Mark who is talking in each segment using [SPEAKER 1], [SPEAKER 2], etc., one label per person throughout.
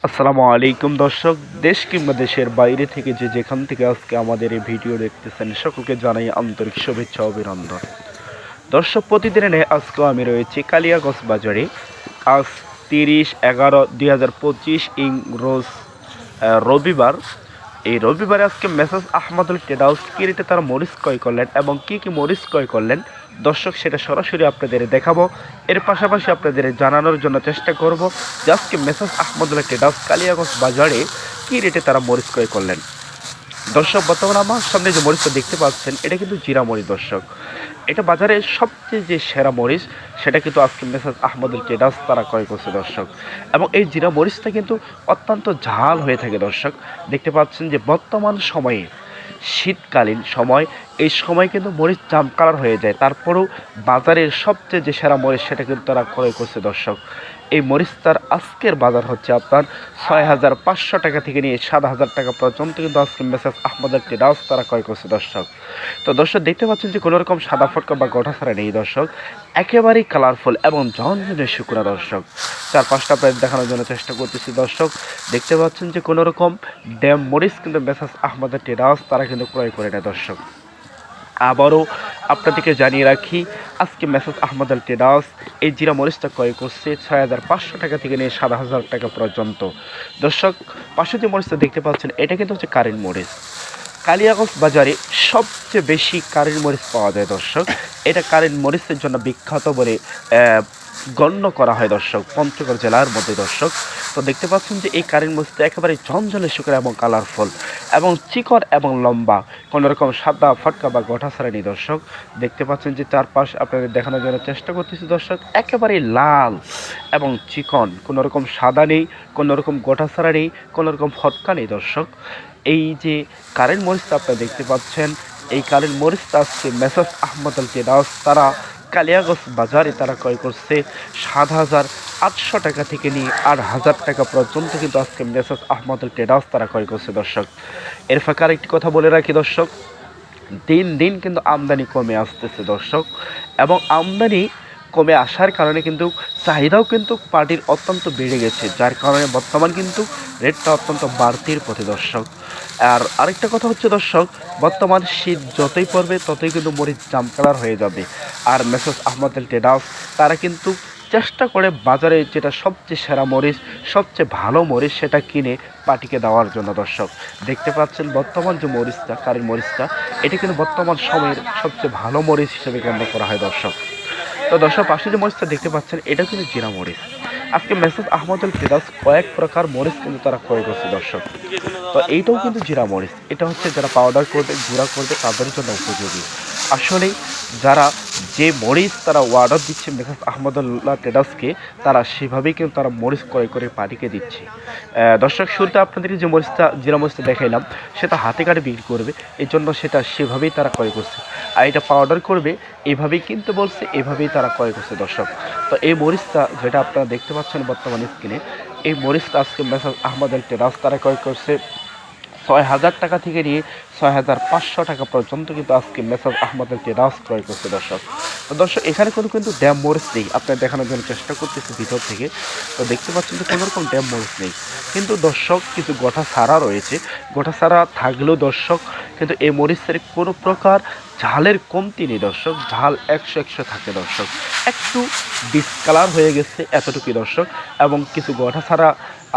[SPEAKER 1] আসসালামু আলাইকুম দর্শক, দেশ কিংবা দেশের বাইরে থেকে যে যেখান থেকে আজকে আমাদের এই ভিডিও দেখতেছেন সকলকে জানাই আন্তরিক শুভেচ্ছা ও অভিনন্দন। দর্শক, প্রতিদিনের ন্যায় আজকেও আমি রয়েছি কালিয়াগঞ্জ বাজারে। আজ 30/11/2025 রোজ রবিবার। এই রবিবারে আজকে মেসাজ আহমদুল ট্রেডার্স কি রেটে তারা মরিচ ক্রয় করলেন এবং কি কি মরিচ ক্রয় করলেন দর্শক, সেটা সরাসরি আপনাদের দেখাবো। এর পাশাপাশি আপনাদের জানানোর জন্য চেষ্টা করব যে আজকে মেসাজ আহমদুল ট্রেডার্স কালিয়াগঞ্জ বাজারে কি রেটে তারা মরিচ ক্রয় করলেন। দর্শক, বর্তমানে আমার সামনে যে মরিচটা দেখতে পাচ্ছেন এটা কিন্তু জিরা মরিচ। দর্শক, এটা বাজারের সবচেয়ে যে সেরা মরিচ সেটা কিন্তু আজকে মেসাজ আহমদুল ট্রেডার্স তারা ক্রয় করছে দর্শক। এবং এই জিরা মরিচটা কিন্তু অত্যন্ত ঝাল হয়ে থাকে দর্শক। দেখতে পাচ্ছেন যে বর্তমান সময়ে শীতকালীন সময়, এই সময় কিন্তু মরিচ জাম কালার হয়ে যায়, তারপরেও বাজারের সবচেয়ে যে সেরা মরিচ সেটা কিন্তু তারা ক্রয় করছে দর্শক। এই মরিচটার আজকের বাজার হচ্ছে আপনার 6,500 টাকা থেকে নিয়ে 7,000 টাকা পর্যন্ত কিন্তু আজকে মেসাজ আহমদের ট্রেডার্স তারা ক্রয় করছে দর্শক। তো দর্শক, দেখতে পাচ্ছেন যে কোনো রকম সাদা ফটকা বা গোটা ছাড়া নেই দর্শক, একেবারেই কালারফুল এবং ঝনঝনে শুকনা দর্শক। চার পাঁচটা প্রায় দেখানোর জন্য চেষ্টা করতেছি দর্শক। দেখতে পাচ্ছেন যে কোনো রকম ড্যাম মরিচ কিন্তু মেসাজ আহমদের ট্রেডার্স তারা কিন্তু ক্রয় করে নেয় দর্শক। আবারও আপনাদেরকে জানিয়ে রাখি, আজকে মেসাজ আহমদুল ট্রেডার্স এই জিরা মরিচটা ক্রয় করছে 6,500 টাকা থেকে নিয়ে 7,000 টাকা পর্যন্ত দর্শক। পাশে যে মরিচটা দেখতে পাচ্ছেন এটা কিন্তু হচ্ছে কারেন্ট মরিচ। কালিয়াগঞ্জ বাজারে সবচেয়ে বেশি কারেন্ট মরিচ পাওয়া যায় দর্শক। এটা কারেন্ট মরিচের জন্য বিখ্যাত বলে গণ্য করা হয় দর্শক, পঞ্চগড় জেলার মধ্যে দর্শক। তো দেখতে পাচ্ছেন যে এই কারেন্ট মরিচটা একেবারে ঝনঝনে শুকনো এবং কালারফুল এবং চিকন এবং লম্বা, কোনো রকম সাদা ফটকা বা গোটা ছাড়ানি দর্শক। দেখতে পাচ্ছেন যে চারপাশ আপনাদের দেখানোর জন্য চেষ্টা করতেছি দর্শক, একেবারে লাল এবং চিকন, কোনো রকম সাদা নেই, কোনো রকম গোটা ছাড়া নেই, কোনো রকম ফটকা নেই দর্শক। এই যে কারেন্ট মরিচটা আপনারা দেখতে পাচ্ছেন, এই কারেন্ট মরিচটা আজকে মেসাজ আহমদুল ট্রেডার্স তারা কালিয়াগঞ্জ বাজারে তারা ক্রয় করছে 7,800 টাকা থেকে নিয়ে 8,000 টাকা পর্যন্ত কিন্তু আজকে মেসাজ আহমদুল ট্রেডার্স তারা ক্রয় করছে দর্শক। এর ফাঁকে আরেকটি কথা বলে রাখি দর্শক, দিন দিন কিন্তু আমদানি কমে আসতেছে দর্শক, এবং আমদানি কমে আসার কারণে কিন্তু চাহিদাও কিন্তু পার্টির অত্যন্ত বেড়ে গেছে, যার কারণে বর্তমান কিন্তু রেটটা অত্যন্ত বাড়তির পথে দর্শক। আর আরেকটা কথা হচ্ছে দর্শক, বর্তমান শীত যতই পড়বে ততই কিন্তু মরিচ জাম কালার হয়ে যাবে। আর মেসাজ আহমদুল ট্রেডার্স তারা কিন্তু চেষ্টা করে বাজারে যেটা সবচেয়ে সেরা মরিচ, সবচেয়ে ভালো মরিচ সেটা কিনে পার্টিকে দেওয়ার জন্য দর্শক। দেখতে পাচ্ছেন বর্তমান যে মরিচটা, কারেন্ট মরিচটা, এটি কিন্তু বর্তমান সময়ের সবচেয়ে ভালো মরিচ হিসেবে গণ্য করা হয় দর্শক। তো দর্শক, পাশে যে মরিচটা দেখতে পাচ্ছেন এটা কিন্তু জিরা মরিচ। আজকে মেসাজ আহমদুল ট্রেডার্স কয়েক প্রকার মরিচ কিন্তু তারা ক্রয় করছে দর্শক। তো এইটাও কিন্তু জিরা মরিচ, এটা হচ্ছে যারা পাউডার করবে, গুঁড়া করবে তাদের জন্য উপযোগী। আসলে যারা যে মরিচ তারা অর্ডার দিচ্ছে মেসাজ আহমদুল্লাহ ট্রেডার্সকে, তারা সেভাবেই কিন্তু তারা মরিচ ক্রয় করে পার্টিকে দিচ্ছে দর্শক। শুরুতে আপনাদেরকে যে মরিচটা জিরা মরিচটা দেখাইলাম সেটা হাতে কাটে বিক্রি করবে, এই জন্য সেটা সেভাবেই তারা ক্রয় করছে। আর এটা পাউডার করবে এভাবেই কিনতে বলছে, এভাবেই তারা ক্রয় করছে দর্শক। তো এই মরিচটা যেটা আপনারা দেখতে পাচ্ছেন বর্তমান স্ক্রিনে, এই মরিচটা আজকে মেসাজ আহমদুল ট্রেডার্স তারা ক্রয় করছে 6,000 টাকা থেকে নিয়ে 6,500 টাকা পর্যন্ত কিন্তু আজকে মেসাজ আহমদুল ট্রেডার্স ক্রয় করছে দর্শক। তো দর্শক, এখানে কিন্তু ড্যাম মরিচ নেই, আপনার দেখানোর জন্য চেষ্টা করতেছি ভিতর থেকে। তো দেখতে পাচ্ছেন যে কোনো রকম ড্যাম মরিচ নেই, কিন্তু দর্শক কিছু গোটা ছাড়া রয়েছে। গোটা ছাড়া থাকলেও দর্শক কিন্তু এই মরিচের কোনো প্রকার ঝালের কমতি নেই দর্শক, ঝাল 100 থাকে দর্শক। একটু ডিসকালার হয়ে গেছে এতটুকুই দর্শক, এবং কিছু গোটা ছাড়া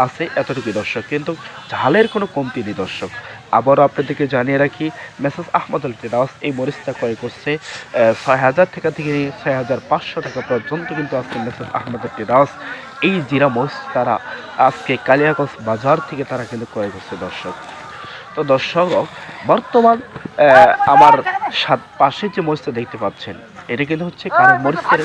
[SPEAKER 1] আছে এতটুকুই দর্শক, কিন্তু ঝালের কোনো কমতি নেই দর্শক। আবারও আপনাদেরকে জানিয়ে রাখি, মেসাজ আহমদুল ট্রেডার্স এই মরিচটা ক্রয় করছে 6,000 টাকা থেকে 6,500 টাকা পর্যন্ত কিন্তু আজকে মেসাজ আহমদুল ট্রেডার্স এই জিরা মরিচ তারা আজকে কালিয়াগঞ্জ বাজার থেকে তারা কিন্তু ক্রয় করছে দর্শক। তো দর্শক, বর্তমান আমার পাশে যে মরিচটা দেখতে পাচ্ছেন এটা কিন্তু হচ্ছে কারণ মরিচের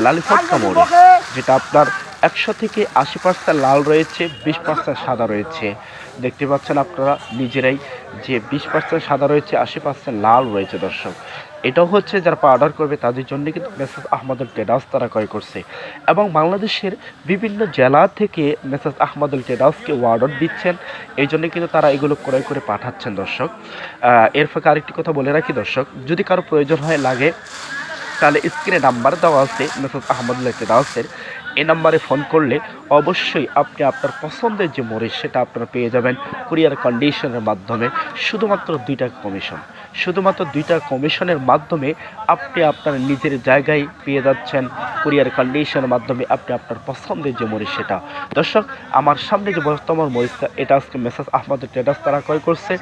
[SPEAKER 1] লালি ফটকা মরিচ, যেটা আপনার 100 থেকে 80% লাল রয়েছে, 20% সাদা রয়েছে। দেখতে পাচ্ছেন আপনারা নিজেরাই যে 20% সাদা রয়েছে, 80% লাল রয়েছে দর্শক। এটাও হচ্ছে যারা পাউডার করবে তাদের জন্য কিন্তু মেসাজ আহমদুল ট্রেডার্স তারা ক্রয় করছে, এবং বাংলাদেশের বিভিন্ন জেলা থেকে মেসাজ আহমদুল ট্রেডার্সকে অর্ডার দিচ্ছেন, এই জন্য কিন্তু তারা এগুলো ক্রয় করে পাঠাচ্ছেন দর্শক। এর ফাঁকে আরেকটি কথা বলে রাখি দর্শক, যদি কারো প্রয়োজন হয় লাগে তাহলে স্ক্রিনে নাম্বার দেওয়া আছে মেসাজ আহমদুল্লাহ ট্রেডার্সের, এই নাম্বারে ফোন করলে অবশ্যই আপনি আপনার পছন্দের যে মরিচ সেটা আপনারা পেয়ে যাবেন কুরিয়ার কন্ডিশনের মাধ্যমে। শুধুমাত্র 2 টাকা কমিশন, শুধুমাত্র 2 টাকা কমিশনের মাধ্যমে আপনি আপনার নিজের জায়গায় পেয়ে যাচ্ছেন কুরিয়ার কন্ডিশনের মাধ্যমে আপনি আপনার পছন্দের যে মরিচ সেটা। দর্শক, আমার সামনে যে বর্তমান মরিচটা এটা আজকে মেসাজ আহমদের ট্রেডার্স তারা ক্রয় করছে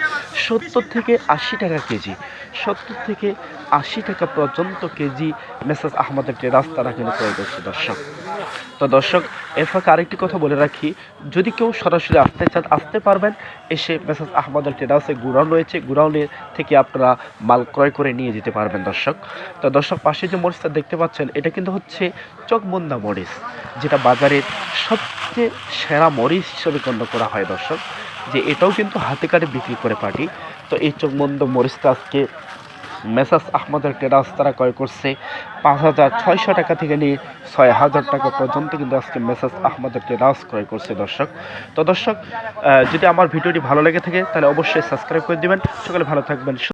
[SPEAKER 1] 70 থেকে 80 টাকা কেজি, 70 থেকে 80 টাকা পর্যন্ত কেজি মেসাজ আহমদের ট্রেডার্স তারা কিন্তু ক্রয় করছে দর্শক। তো দর্শক, এর ফাঁকে আরেকটি কথা বলে রাখি, যদি কেউ সরাসরি আসতে চান আসতে পারবেন, এসে মেসাজ আহমদের ট্রেডার্সে গুড়াউন রয়েছে, গুড়াউনের থেকে আপনারা মাল ক্রয় করে নিয়ে যেতে পারবেন দর্শক। তো দর্শক, পাশে যে মরিচটা দেখতে পাচ্ছেন এটা কিন্তু হচ্ছে চকমন্দা মরিচ, যেটা বাজারের সবচেয়ে সেরা মরিচ হিসেবে গণ্য করা হয় দর্শক, যে এটাও কিন্তু হাতে কাটে বিক্রি করে পার্টি। তো এই চকমন্দা মরিচটা আজকে মেসাজ আহমদের ট্রেডার্স তারা ক্রয় করছে 5,600 টাকা থেকে নিয়ে 6,000 টাকা পর্যন্ত কিন্তু আজকে মেসাজ আহমদের ট্রেডার্স ক্রয় করছে দর্শক। তো দর্শক, যদি আমার ভিডিওটি ভালো লেগে থাকে তাহলে অবশ্যই সাবস্ক্রাইব করে দিবেন। সকলে ভালো থাকবেন।